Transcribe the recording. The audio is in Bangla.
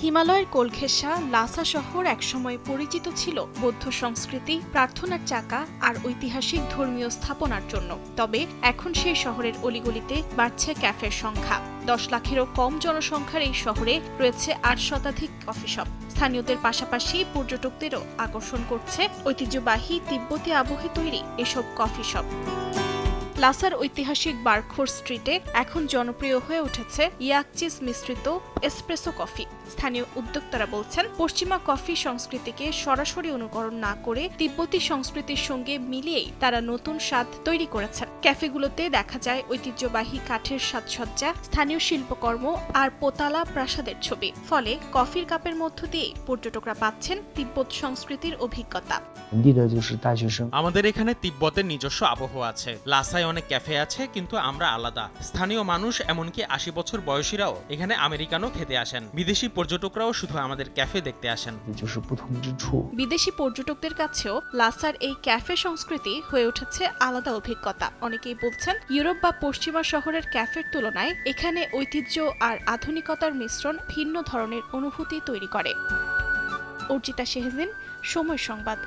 হিমালয়ের কোলঘেঁষা লাসা শহর একসময় পরিচিত ছিল বৌদ্ধ সংস্কৃতি, প্রার্থনার চাকা আর ঐতিহাসিক ধর্মীয় স্থাপনার জন্য। তবে এখন সেই শহরের অলিগলিতে বাড়ছে ক্যাফের সংখ্যা। 10 লাখেরও কম জনসংখ্যার এই শহরে রয়েছে 8 শতাধিক কফি শপ। স্থানীয়দের পাশাপাশি পর্যটকদেরও আকর্ষণ করছে ঐতিহ্যবাহী তিব্বতী আবহে তৈরি এসব কফি শপ। লাসার ঐতিহাসিক বার্খোর স্ট্রিটে এখন জনপ্রিয় হয়ে উঠেছে ইয়াকচিস মিশ্রিত এসপ্রেসো কফি। স্থানীয় উদ্যোক্তারা বলছেন, পশ্চিমা কফি সংস্কৃতিকে সরাসরি অনুকরণ না করে তিব্বতী সংস্কৃতির সঙ্গে মিলিয়েই তারা নতুন স্বাদ তৈরি করেছেন। ক্যাফেগুলোতে দেখা যায় ঐতিহ্যবাহী কাঠের সাজসজ্জা, স্থানীয় শিল্পকর্ম আর পোতালা প্রাসাদের ছবি। ফলে কফির কাপের মধ্য দিয়ে পর্যটকরা পাচ্ছেন তিব্বত সংস্কৃতির অভিজ্ঞতা। আমাদের এখানে তিব্বতের নিজস্ব আবহাওয়া আছে। লাসায় অনেক ক্যাফে আছে, কিন্তু আমরা আলাদা। স্থানীয় মানুষ, এমনকি 80 বছর বয়সীরাও এখানে আমেরিকানো খেতে আসেন। বিদেশি পর্যটকরাও শুধু আমাদের ক্যাফে দেখতে আসেন। বিদেশি পর্যটকদের কাছেও লাসার এই ক্যাফে সংস্কৃতি হয়ে উঠেছে আলাদা অভিজ্ঞতা। অনেকেই বলছেন, ইউরোপ বা পশ্চিমা শহরের ক্যাফের তুলনায় এখানে ঐতিহ্য আর আধুনিকতার মিশ্রণ ভিন্ন ধরনের অনুভূতি তৈরি করে। অর্জিতা শেহজিন, সময় সংবাদ।